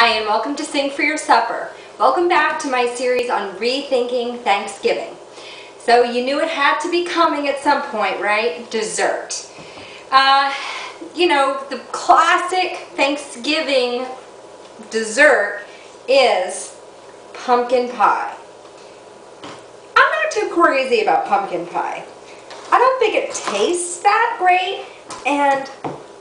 Hi, and welcome to Sing for Your Supper. Welcome back to my series on Rethinking Thanksgiving. So you knew it had to be coming at some point, right? Dessert. You know, the classic Thanksgiving dessert is pumpkin pie. I'm not too crazy about pumpkin pie. I don't think it tastes that great, and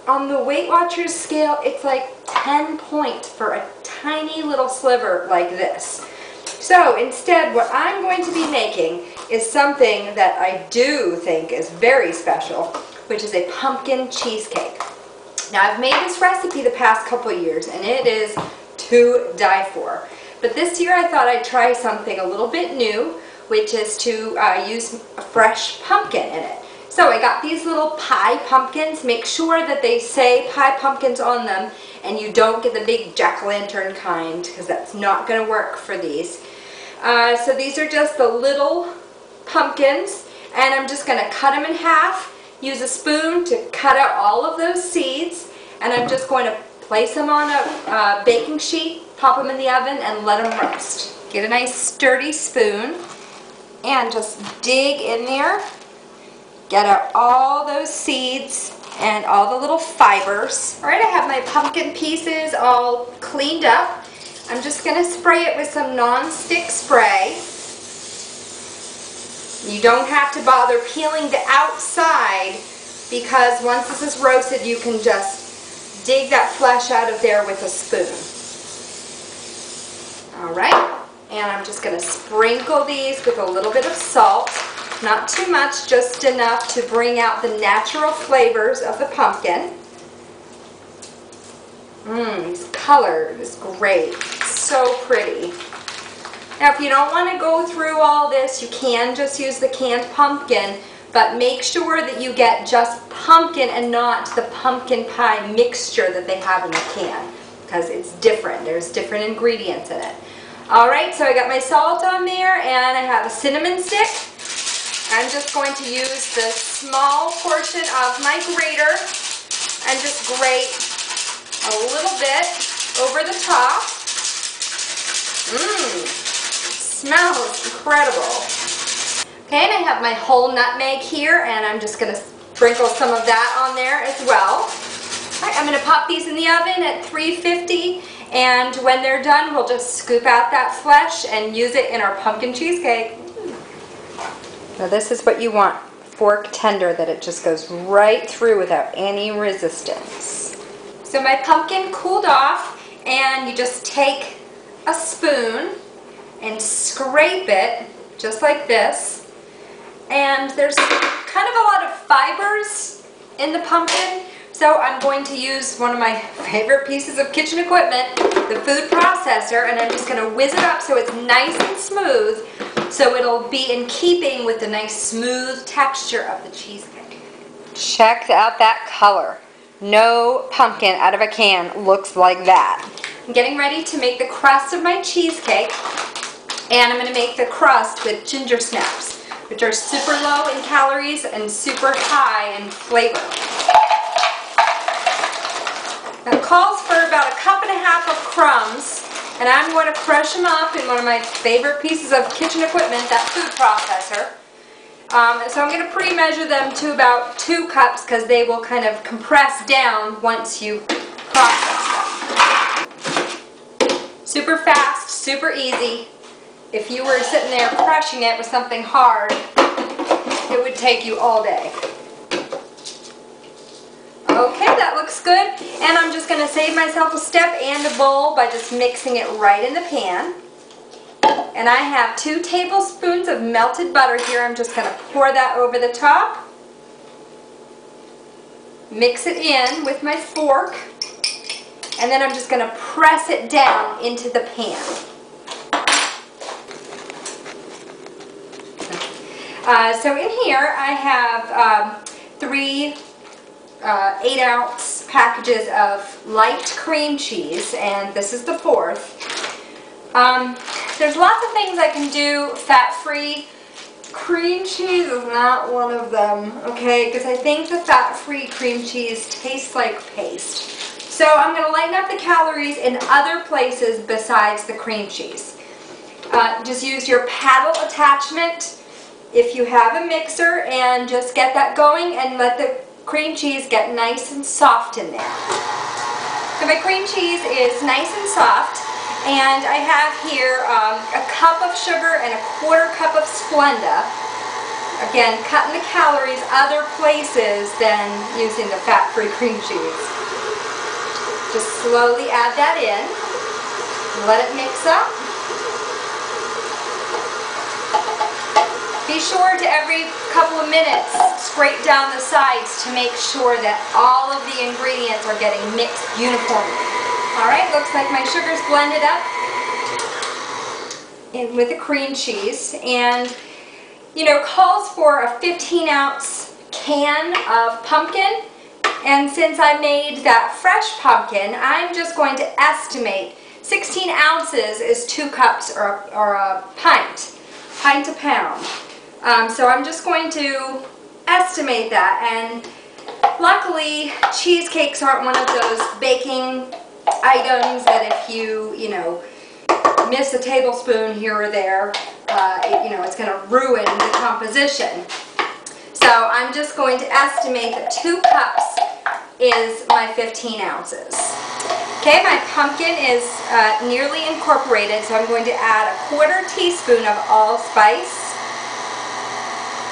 on the Weight Watchers scale, it's like 10 points for a tiny little sliver like this. So instead, what I'm going to be making is something that I do think is very special, which is a pumpkin cheesecake. Now, I've made this recipe the past couple years, and it is to die for. But this year, I thought I'd try something a little bit new, which is to use a fresh pumpkin in it. So I got these little pie pumpkins. Make sure that they say pie pumpkins on them, and you don't get the big jack-o'-lantern kind, because that's not going to work for these. So these are just the little pumpkins, and I'm just going to cut them in half, use a spoon to cut out all of those seeds, and I'm just going to place them on a baking sheet, pop them in the oven, and let them roast. Get a nice sturdy spoon, and just dig in there. Get out all those seeds and all the little fibers. All right, I have my pumpkin pieces all cleaned up. I'm just going to spray it with some non-stick spray. You don't have to bother peeling the outside, because once this is roasted, you can just dig that flesh out of there with a spoon. All right, and I'm just going to sprinkle these with a little bit of salt. Not too much, just enough to bring out the natural flavors of the pumpkin. This color is great. It's so pretty. Now, if you don't want to go through all this, you can just use the canned pumpkin, but make sure that you get just pumpkin and not the pumpkin pie mixture that they have in the can, because it's different. There's different ingredients in it. All right, so I got my salt on there, and I have a cinnamon stick. I'm just going to use the small portion of my grater and just grate a little bit over the top. Smells incredible. Okay, and I have my whole nutmeg here, and I'm just going to sprinkle some of that on there as well. All right, I'm going to pop these in the oven at 350, and when they're done, we'll just scoop out that flesh and use it in our pumpkin cheesecake. Now this is what you want, fork tender, that it just goes right through without any resistance. So my pumpkin cooled off, and you just take a spoon and scrape it just like this. And there's kind of a lot of fibers in the pumpkin, so I'm going to use one of my favorite pieces of kitchen equipment, the food processor, and I'm just going to whiz it up so it's nice and smooth, so it'll be in keeping with the nice smooth texture of the cheesecake. Check out that color. No pumpkin out of a can looks like that. I'm getting ready to make the crust of my cheesecake, and I'm going to make the crust with ginger snaps, which are super low in calories and super high in flavor. Now it calls for about 1.5 cups of crumbs, and I'm going to crush them up in one of my favorite pieces of kitchen equipment, that food processor. So I'm going to pre-measure them to about 2 cups, because they will kind of compress down once you process them. Super fast, super easy. If you were sitting there crushing it with something hard, it would take you all day. Okay, that looks good. And I'm just going to save myself a step and a bowl by just mixing it right in the pan. And I have 2 tablespoons of melted butter here. I'm just going to pour that over the top. Mix it in with my fork. And then I'm just going to press it down into the pan. So in here I have 3 8-ounce packages of light cream cheese, and this is the 4th. There's lots of things I can do fat-free. Cream cheese is not one of them, okay, because I think the fat-free cream cheese tastes like paste. So I'm going to lighten up the calories in other places besides the cream cheese. Just use your paddle attachment if you have a mixer and just get that going and let the cream cheese get nice and soft in there. So my cream cheese is nice and soft, and I have here a cup of sugar and a 1/4 cup of Splenda. Again, cutting the calories other places than using the fat-free cream cheese. Just slowly add that in. Let it mix up. Be sure to every couple of minutes scrape down the sides to make sure that all of the ingredients are getting mixed uniformly. Alright, looks like my sugar's blended up in with the cream cheese, and you know, calls for a 15-ounce can of pumpkin, and since I made that fresh pumpkin, I'm just going to estimate 16 ounces is 2 cups or a pint a pound. So I'm just going to estimate that, and luckily cheesecakes aren't one of those baking items that if you know, miss a tablespoon here or there, it's going to ruin the composition. So I'm just going to estimate that 2 cups is my 15 ounces. Okay, my pumpkin is nearly incorporated, so I'm going to add a 1/4 teaspoon of allspice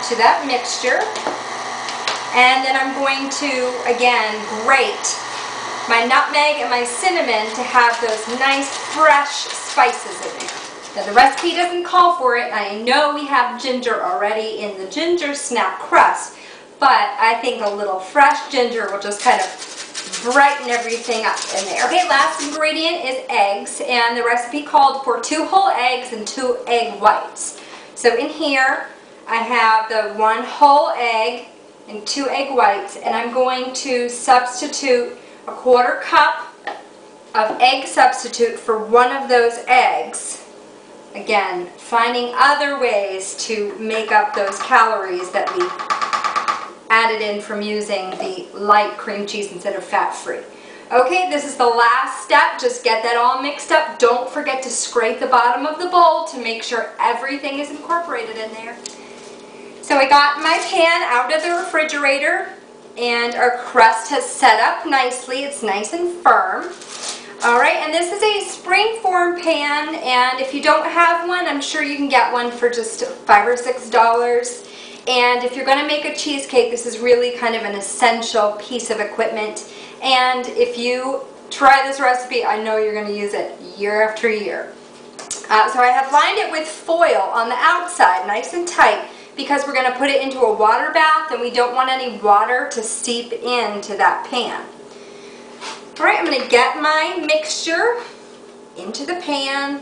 to that mixture, and then I'm going to again grate my nutmeg and my cinnamon to have those nice fresh spices in there. Now the recipe doesn't call for it. I know we have ginger already in the ginger snap crust, but I think a little fresh ginger will just kind of brighten everything up in there. Okay, last ingredient is eggs, and the recipe called for 2 whole eggs and 2 egg whites. So in here I have the 1 whole egg and 2 egg whites, and I'm going to substitute a 1/4 cup of egg substitute for 1 of those eggs. Again, finding other ways to make up those calories that we added in from using the light cream cheese instead of fat-free. Okay, this is the last step. Just get that all mixed up. Don't forget to scrape the bottom of the bowl to make sure everything is incorporated in there. So I got my pan out of the refrigerator, and our crust has set up nicely. It's nice and firm. Alright, and this is a springform pan, and if you don't have one, I'm sure you can get one for just $5 or $6. And if you're going to make a cheesecake, this is really kind of an essential piece of equipment. And if you try this recipe, I know you're going to use it year after year. So I have lined it with foil on the outside, nice and tight, because we're going to put it into a water bath, and we don't want any water to seep into that pan. Alright, I'm going to get my mixture into the pan.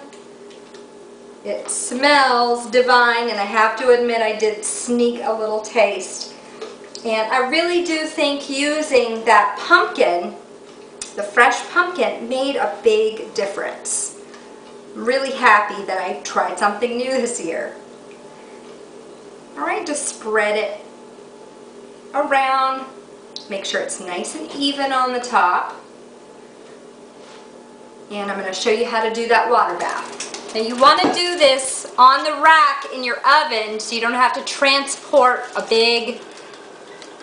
It smells divine, and I have to admit I did sneak a little taste. And I really do think using that pumpkin, the fresh pumpkin, made a big difference. I'm really happy that I tried something new this year. Alright, just spread it around. Make sure it's nice and even on the top. And I'm going to show you how to do that water bath. Now you want to do this on the rack in your oven so you don't have to transport a big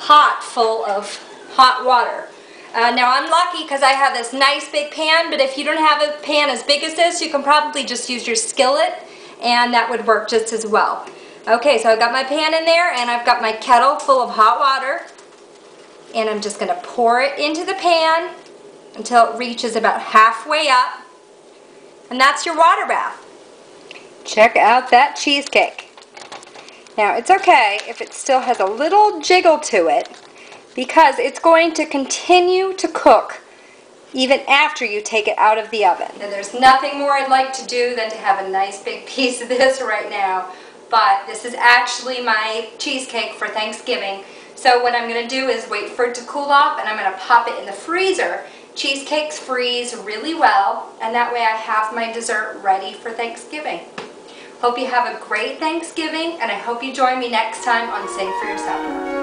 pot full of hot water. Now I'm lucky because I have this nice big pan, but if you don't have a pan as big as this, you can probably just use your skillet, and that would work just as well. Okay, so I've got my pan in there, and I've got my kettle full of hot water, and I'm just going to pour it into the pan until it reaches about halfway up, and that's your water bath. Check out that cheesecake. Now it's okay if it still has a little jiggle to it, because it's going to continue to cook even after you take it out of the oven. And there's nothing more I'd like to do than to have a nice big piece of this right now, but this is actually my cheesecake for Thanksgiving. So what I'm going to do is wait for it to cool off, and I'm going to pop it in the freezer. Cheesecakes freeze really well, and that way I have my dessert ready for Thanksgiving. Hope you have a great Thanksgiving, and I hope you join me next time on Sing for Your Supper.